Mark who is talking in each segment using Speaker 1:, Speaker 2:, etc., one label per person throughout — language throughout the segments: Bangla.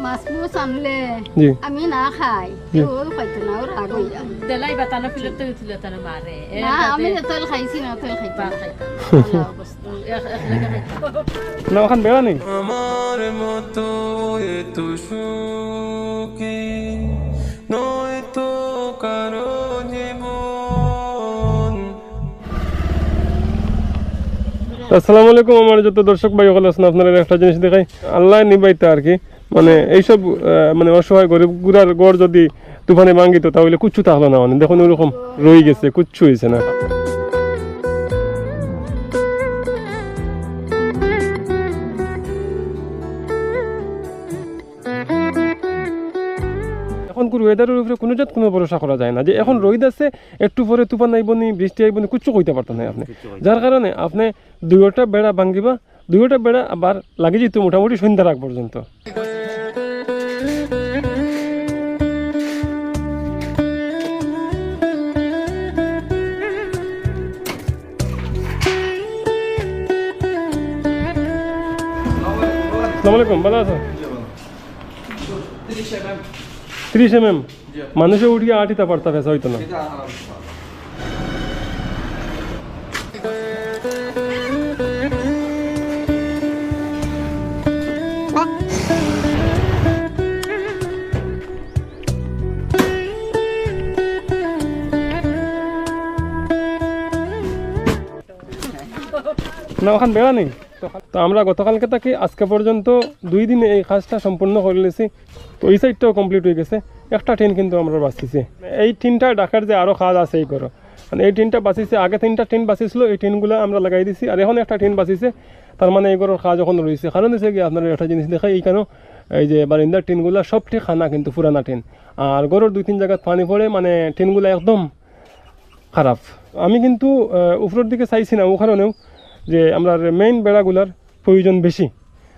Speaker 1: মাছ মুছ আনলে
Speaker 2: জি
Speaker 1: আমি না খাই ওর খাইতো না ওর রাগ হইয়া
Speaker 3: দেলাই বাতানো ফিলতে উঠিল তার মারে
Speaker 1: না আমি তেল খাইছি না তেল খাইতো না
Speaker 2: না ওখান বেড়া নেই
Speaker 4: আমার মতো এত সুখী নয় তো কারো জীবন।
Speaker 2: আসসালামু আলাইকুম আমার যত দর্শক ভাই সকল আছেন আপনারা একটা জিনিস দেখাই আল্লাহ নিবাইতে আর কি মানে এইসব মানে অসহায় গরিব গুড়ার গড় যদি তুফানে ভাঙ্গিত তাহলে কুচ্ছু থাকলো না মানে দেখুন ওরকম রয়ে গেছে কুচ্ছু হয়েছে না এখন ওয়েদারের উপরে কোনো জাত কোনো ভরসা করা যায় না যে এখন রোদ আছে একটু পরে তুফান আইবনি বৃষ্টি আইবনি কুচ্ছু কইতে পারতো না আপনি যার কারণে আপনি দুইটা বেড়া ভাঙ্গিবা দুইটা বেড়া আবার লাগে যেত মোটামুটি সন্ধ্যার আগ পর্যন্ত আসসালামু আলাইকুম ভালো আছো 30 mm মানুষে উঠিয়ে আটিতে পারতা ফেসা হইতো না না ওখান বেড়া নেই তো আমরা গতকালকে থাকি আজকে পর্যন্ত 2 দিনে এই কাজটা সম্পূর্ণ করে নিয়েছি তো এই সাইডটাও কমপ্লিট হয়ে গেছে একটা টিন কিন্তু আমরা বাঁচিয়েছি এই টিনটা ডাকার যে আরও কাজ আছে এই করো মানে এই টিনটা বাঁচিয়েছে আগে 3টা টিন বাঁচিয়েছিল এই টিনগুলো আমরা লাগাই দিছি আর এখন একটা টিন বাঁচিয়েছে তার মানে এই ঘরের কাজ এখন রয়েছে কারণ হচ্ছে কি আপনারা একটা জিনিস দেখাই এই কেন এই যে বারিন্দার টিনগুলো সব ঠিক খানা কিন্তু পুরানা টিন আর ঘরের 2-3 জায়গায় পানি পড়ে মানে টিনগুলো একদম খারাপ আমি কিন্তু উপরের দিকে চাইছি না ও কারণেও যে আমরা মেইন বেড়াগুলার প্রয়োজন বেশি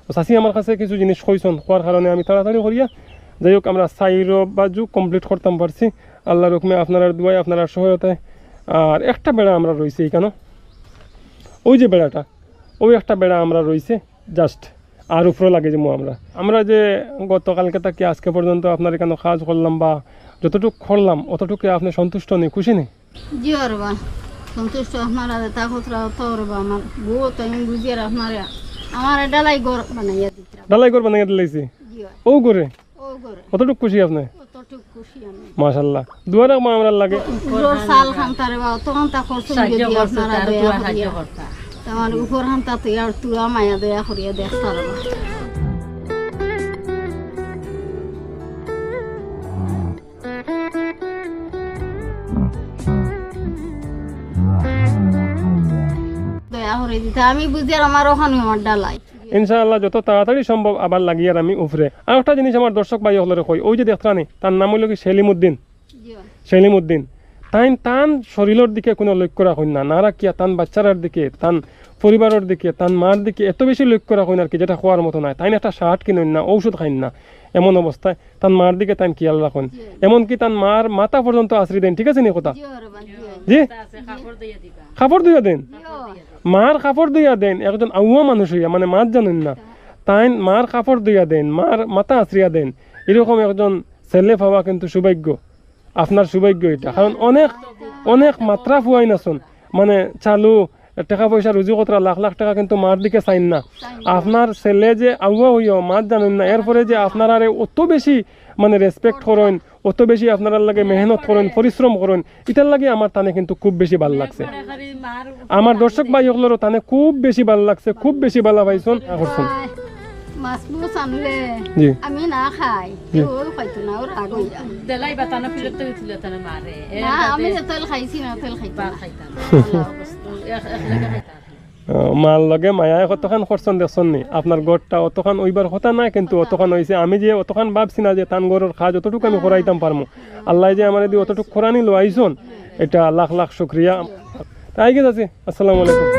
Speaker 2: তো চাষি আমার কাছে কিছু জিনিস কইসন হওয়ার কারণে আমি তাড়াতাড়ি করিয়া যাই হোক আমরা সাইরো বাজু কমপ্লিট করতাম পারছি আল্লাহর হুকুমে আপনার দোয়ায় আপনার সহায়তায় আর একটা বেড়া আমরা রয়েছে এইখানে ওই যে বেড়াটা ওই একটা বেড়া আমরা রয়েছে জাস্ট আর উপরে লাগে যেমন আমরা যে গতকালকে থাকি আজকে পর্যন্ত আপনার এখানে কাজ করলাম বা যতটুকু করলাম অতটুকু আপনি সন্তুষ্ট নেই খুশি নেই
Speaker 1: জি আরবা সন্তুষ্ট আপনারা তা খতরা তোরবা আমার বউ তো আমি বুঝিয়ে আপনারা আমার ডালাই ঘর বানাইয়া দিতে
Speaker 2: ডালাই ঘর বানাইয়া দিলাইছি
Speaker 1: জি
Speaker 2: ও করে
Speaker 1: ও ঘরে
Speaker 2: কতটুকু খুশি আপনি
Speaker 1: কতটুক খুশি আমি
Speaker 2: মাশাআল্লাহ দুয়ার মা আমরা লাগে
Speaker 1: পুরো সাল খান্তারে বা তখন তা খরচ যদি আপনারা দেয়া করিয়া আমার উপর খান্তা তো আর তুলা মায়া দেয়া করিয়া দেখতারবা আমি বুঝি আর আমার ওখানে আমার ডালাই
Speaker 2: ইনশাআল্লাহ যত তাড়াতাড়ি সম্ভব আবার লাগিয়ে আমি উপরে আর একটা জিনিস আমার দর্শক ভাই হলরে কই ওই যে দেখতানি তার নাম হইল কি সেলিমউদ্দিন তান শরীরের দিকে কোনো লক্ষ্য রাখুন না রাখিয়া তান বাচ্চারার দিকে তান পরিবারের দিকে তান মার দিকে এত বেশি লক্ষ্য রাখুন আর কি যেটা খাওয়ার মতো নয় তাই একটা শার্ট কিনুন না ঔষধ খাইন না এমন অবস্থায় তান মার দিকে তান খেয়াল রাখুন এমনকি তান মার মাথা পর্যন্ত আশ্রয় দেন ঠিক আছে নি কথা জি কাপড় ধুইয়া দেন মার কাপড় ধুইয়া দেন একজন আউয়া মানুষ হইয়া মানে মার জানেন না তাই মার কাপড় ধুইয়া দেন মার মাথা আশ্রিয়া দেন এরকম একজন ছেলে পাওয়া কিন্তু সৌভাগ্য আপনার সৌভাগ্য এটা কারণ অনেক অনেক মাত্রা ফুয়াই নাচন মানে চালু টাকা পয়সা রুজি কতরা লাখ লাখ টাকা কিন্তু মার দিকে চাইন না আপনার ছেলে যে আউয়া হইয়া মার জানেন না এরপরে যে আপনারা অত বেশি মানে রেসপেক্ট করেন অত বেশি আপনারা লাগে মেহনত করেন পরিশ্রম করেন এটার লাগে আমার তানে কিন্তু খুব বেশি ভালো লাগছে আমার দর্শক ভাই সকলেরও তানে খুব বেশি ভালো লাগছে খুব বেশি ভালো পাইছেন করছেন
Speaker 1: মাছ মুছ আনলে আমি না খাই ওর খাইতো না ওর রাগ হইয়া
Speaker 3: দেলাই বাতানো ফিলতে উঠিল তার মারে
Speaker 1: না আমি তেল খাইছি না তেল খাইতো
Speaker 2: মার লগে মায়ায় কতখান করছেন দেখছেন নি আপনার গড়টা অতখান ওইবার কথা নাই কিন্তু অতখান হয়েছে আমি যে অতখান ভাবছি না যে তান গড়ের কাজ অতটুকু আমি করাইতাম পারবো আল্লাহ যে আমার দিয়ে অতটুকু করানি লো আইসন এটা লাখ লাখ শুক্রিয়া তাই গেছে আসসালামু আলাইকুম